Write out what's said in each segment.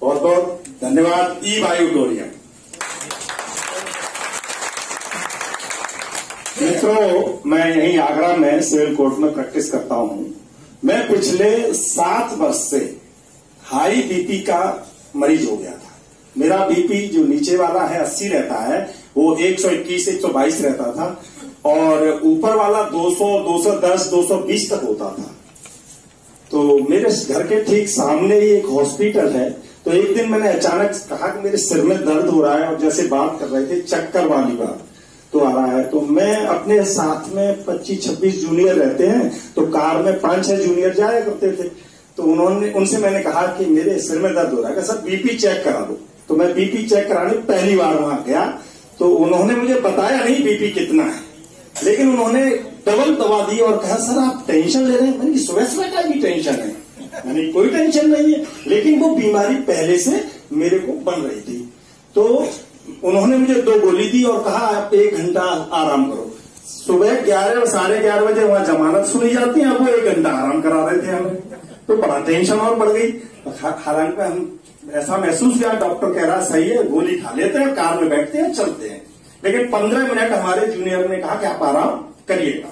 बहुत बहुत धन्यवाद ई बायोटोरियम। मित्रों, मैं यहीं आगरा में सिविल कोर्ट में प्रैक्टिस करता हूं। मैं पिछले 7 वर्ष से हाई बीपी का मरीज हो गया था। मेरा बीपी जो नीचे वाला है 80 रहता है, वो 121, 122 रहता था और ऊपर वाला 200, 210, 220 तक होता था। तो मेरे घर के ठीक सामने ही एक हॉस्पिटल है। तो एक दिन मैंने अचानक कहा कि मेरे सिर में दर्द हो रहा है और जैसे बात कर रहे थे चक्कर वाली बात तो आ रहा है। तो मैं अपने साथ में 25-26 जूनियर रहते हैं, तो कार में 5-6 जूनियर जाया करते थे। तो उनसे मैंने कहा कि मेरे सिर में दर्द हो रहा है, सर बीपी चेक करा दो। तो मैं बीपी चेक कराने पहली बार वहां गया, तो उन्होंने मुझे बताया नहीं बीपी कितना है, लेकिन उन्होंने डबल दवा दी और कहा सर आप टेंशन ले रहे हैं। मैंने सुबह सुबह का भी टेंशन है, मैंने कोई टेंशन नहीं है, लेकिन वो बीमारी पहले से मेरे को बन रही थी। तो उन्होंने मुझे 2 गोली दी और कहा आप 1 घंटा आराम करो। सुबह 11 और 11:30 बजे वहां जमानत सुनी जाती है, अब वो 1 घंटा आराम करा रहे थे हमें। तो बड़ा टेंशन और बढ़ गई। हालांकि हम ऐसा महसूस किया, डॉक्टर कह रहा सही है, गोली खा लेते हैं, कार में बैठते हैं, चलते हैं। लेकिन 15 मिनट हमारे जूनियर ने कहा कि आप आराम करिएगा।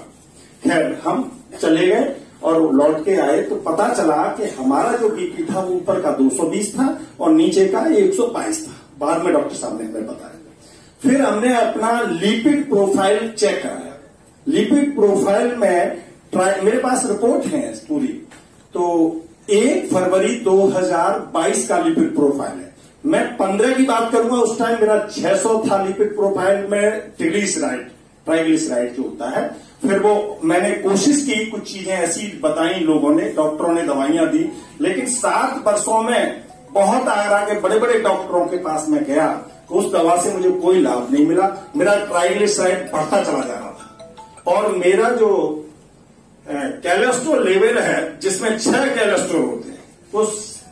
खैर हम चले गए और लौट के आए तो पता चला कि हमारा जो बीपी था वो ऊपर का 220 था और नीचे का 122 था। बाद में डॉक्टर साहब ने हमें बताया। फिर हमने अपना लिपिड प्रोफाइल चेक कराया। लिपिड प्रोफाइल में मेरे पास रिपोर्ट है पूरी। तो 1 फरवरी 2022 का लिपिड प्रोफाइल है। मैं 15 की बात करूंगा, उस टाइम मेरा 600 था लिपिड प्रोफाइल में ट्राइग्लिसराइड जो होता है। फिर वो मैंने कोशिश की, कुछ चीजें ऐसी बताई लोगों ने, डॉक्टरों ने दवाइयां दी, लेकिन 7 वर्षों में बहुत आगरा के बड़े बड़े डॉक्टरों के पास मैं गया, उस दवा से मुझे कोई लाभ नहीं मिला। मेरा ट्राइग्लिसराइड बढ़ता चला जा रहा था और मेरा जो कोलेस्ट्रॉल लेवल है, जिसमें 6 कोलेस्ट्रॉल होते हैं, वो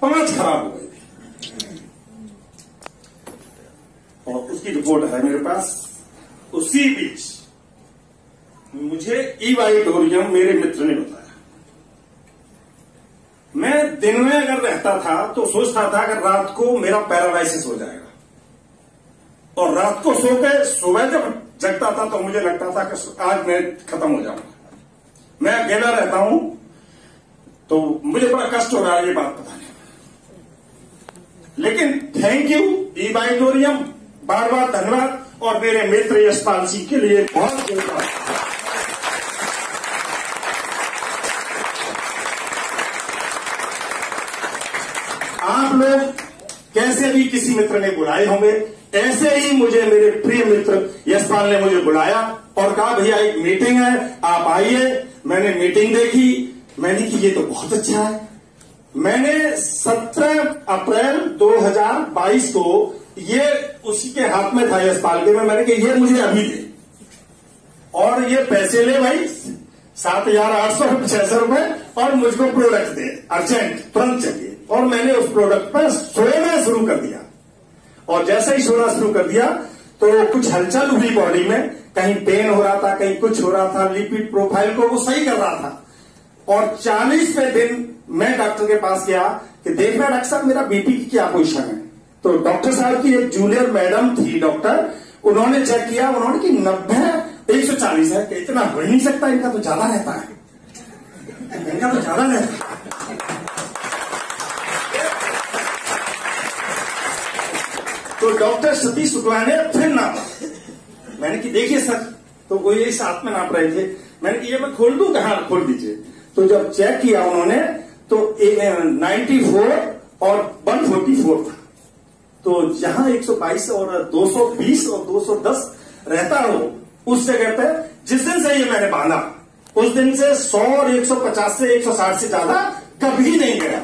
5 खराब हो गए थे और उसकी रिपोर्ट है मेरे पास। उसी बीच मुझे ई बायोटोरियम मेरे मित्र ने बताया। मैं दिन में अगर रहता था तो सोचता था कि रात को मेरा पैरालाइसिस हो जाएगा और रात को सो के सुबह जब जगता था तो मुझे लगता था कि आज मैं खत्म हो जाऊंगा। मैं अकेला रहता हूं तो मुझे बड़ा कष्ट हो रहा है ये बात बताने में, लेकिन थैंक यू ई बायोटोरियम, बार बार धन्यवाद। और मेरे मित्र यशपाल सिंह के लिए बहुत धन्यवाद। आप लोग कैसे भी किसी मित्र ने बुलाए होंगे, ऐसे ही मुझे मेरे प्रिय मित्र यशपाल ने मुझे बुलाया और कहा भैया एक मीटिंग है, आप आइए। मैंने मीटिंग देखी, मैंने कि ये तो बहुत अच्छा है। मैंने 17 अप्रैल 2022 को ये उसी के हाथ में था यशपाल के में, मैंने कि ये मुझे अभी दे और ये पैसे ले भाई 7,866 रुपए और मुझको प्रोडक्ट दे, अर्जेंट तुरंत चाहिए। और मैंने उस प्रोडक्ट पर सोना शुरू कर दिया और जैसे ही सोना शुरू कर दिया तो कुछ हलचल हुई बॉडी में, कहीं पेन हो रहा था, कहीं कुछ हो रहा था। लिपिड प्रोफाइल को वो सही कर रहा था और 40वें दिन मैं डॉक्टर के पास गया कि देखना डॉक्टर साहब मेरा बीपी की क्या पोजीशन है। तो डॉक्टर साहब की एक जूनियर मैडम थी डॉक्टर, उन्होंने चेक किया, उन्होंने कि 90 140 है। इतना हो ही नहीं सकता, इनका तो ज्यादा रहता है, इनका तो ज्यादा रहता है। तो डॉक्टर सतीश शुक्ला ने फिर नापा। मैंने कि देखिए सर, तो वो ये साथ में नाप रहे थे। मैंने कि ये मैं खोल दूं, कहाँ खोल दीजिए। तो जब चेक किया उन्होंने तो 94 और 144 था। तो जहां 122 और 220 और 210 रहता हो, उस जगह पे जिस दिन से ये मैंने बांधा, उस दिन से 100 और 150 से 160 से ज्यादा कभी नहीं गया।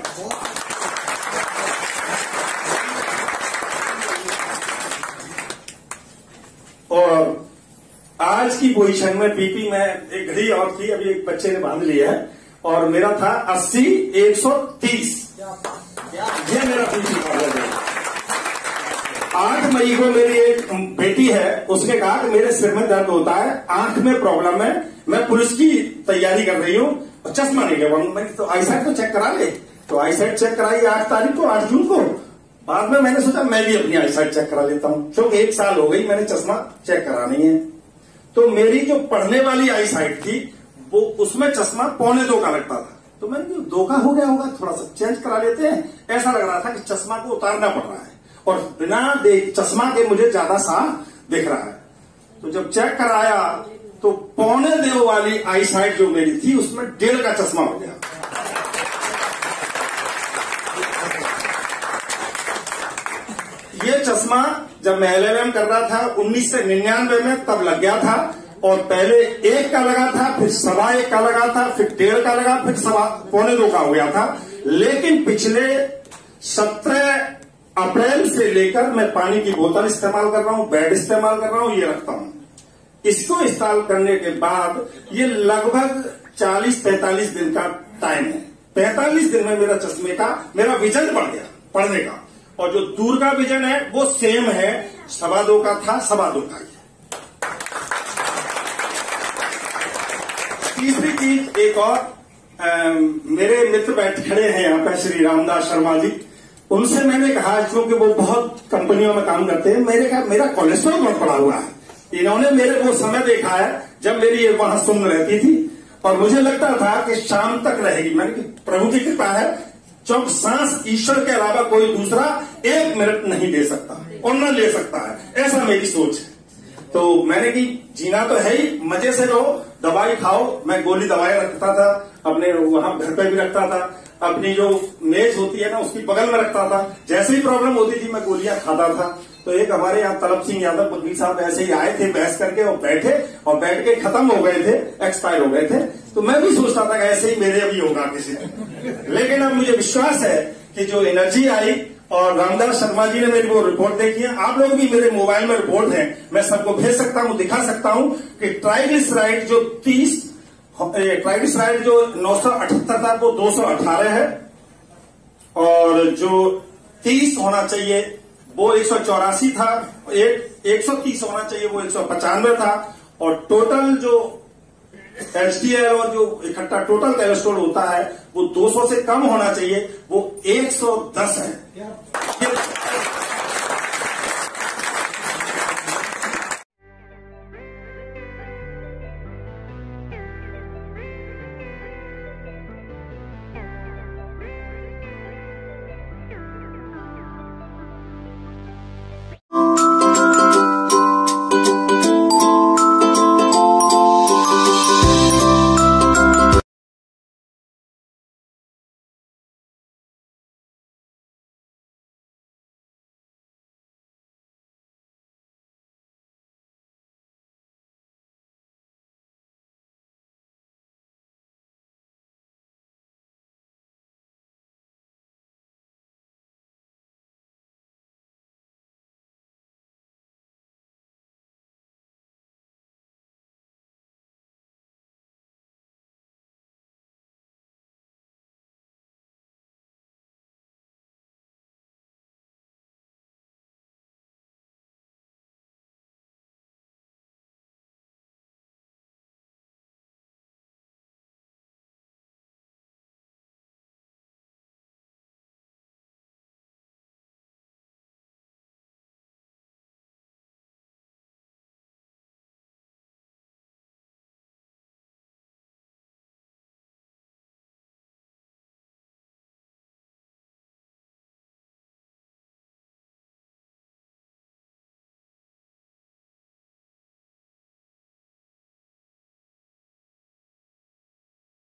और आज की पोजीशन में बीपी में एक घड़ी और थी, अभी एक बच्चे ने बांध लिया है और मेरा था 80 130। ये मेरा बीपी था। 8 मई को मेरी एक बेटी है, उसने कहा कि मेरे सिर में दर्द होता है, आंख में प्रॉब्लम है, मैं पुलिस की तैयारी कर रही हूँ और चश्मा नहीं ले पाऊंगा। मैंने तो आईसाइट तो चेक करा ले। तो आईसाइट चेक कराई 8 तारीख को, 8 जून को। बाद में मैंने सोचा मैं भी अपनी आईसाइट चेक करा लेता हूं, क्योंकि 1 साल हो गई मैंने चश्मा चेक करानी है। तो मेरी जो पढ़ने वाली आईसाइट थी वो उसमें चश्मा 1.25 का लगता था। तो मैंने कहा 2 का हो गया होगा, थोड़ा सा चेंज करा लेते हैं। ऐसा लग रहा था कि चश्मा को उतारना पड़ रहा है और बिना चश्मा के मुझे ज्यादा साफ दिख रहा है। तो जब चेक कराया तो 1.25 वाली आईसाइट जो मेरी थी उसमें 1.5 का चश्मा हो गया। ये चश्मा जब मैं LLM कर रहा था 1999 में तब लग गया था, और पहले 1 का लगा था, फिर 1.25 का लगा था, फिर 1.5 का लगा, फिर 1.25 का हो गया था। लेकिन पिछले 17 अप्रैल से लेकर मैं पानी की बोतल इस्तेमाल कर रहा हूं, बेड इस्तेमाल कर रहा हूं, ये रखता हूं। इसको इस्तेमाल करने के बाद ये लगभग 40-45 दिन का टाइम है। 45 दिन में मेरा चश्मे का मेरा विजन बढ़ गया पढ़ने का, और जो दूर का विजन है वो सेम है, 2.25 का था 2.25 का ही। तीसरी चीज एक और, मेरे मित्र बैठ खड़े हैं यहाँ पे, श्री रामदास शर्मा जी, उनसे मैंने कहा, क्योंकि वो बहुत कंपनियों में काम करते हैं, मैंने कहा मेरा कोलेस्ट्रॉल बहुत बढ़ा हुआ है। इन्होंने मेरे को समय देखा है जब मेरी ये वहां सुन्न रहती थी और मुझे लगता था कि शाम तक रहेगी। मैंने कहा प्रभु की कृपा है, चौक सांस ईश्वर के अलावा कोई दूसरा 1 मिनट नहीं ले सकता और न ले सकता है, ऐसा मेरी सोच है। तो मैंने कि जीना तो है ही, मजे से रहो, दवाई खाओ। मैं गोली दवाई रखता था अपने, वहां घर पे भी रखता था, अपनी जो मेज होती है ना उसकी बगल में रखता था। जैसे ही प्रॉब्लम होती थी मैं गोलियां खाता था। तो एक हमारे यहाँ तलब सिंह यादव वकील साहब ऐसे ही आए थे बहस करके, और बैठ के खत्म हो गए थे, एक्सपायर हो गए थे। तो मैं भी सोचता था कि ऐसे ही मेरे भी होगा किसी दिन। लेकिन अब मुझे विश्वास है कि जो एनर्जी आई, और रामदास शर्मा जी ने मेरी वो रिपोर्ट देखी है, आप लोग भी मेरे मोबाइल में रिपोर्ट है, मैं सबको भेज सकता हूं, दिखा सकता हूं कि ट्राइग्लिसराइड जो 978 था वो 218 है, और जो 30 होना चाहिए वो 184 था, 130 होना चाहिए वो 195 था, और टोटल जो HDL और जो इकट्ठा टोटल कोलेस्ट्रॉल होता है वो 200 से कम होना चाहिए, वो 110 है।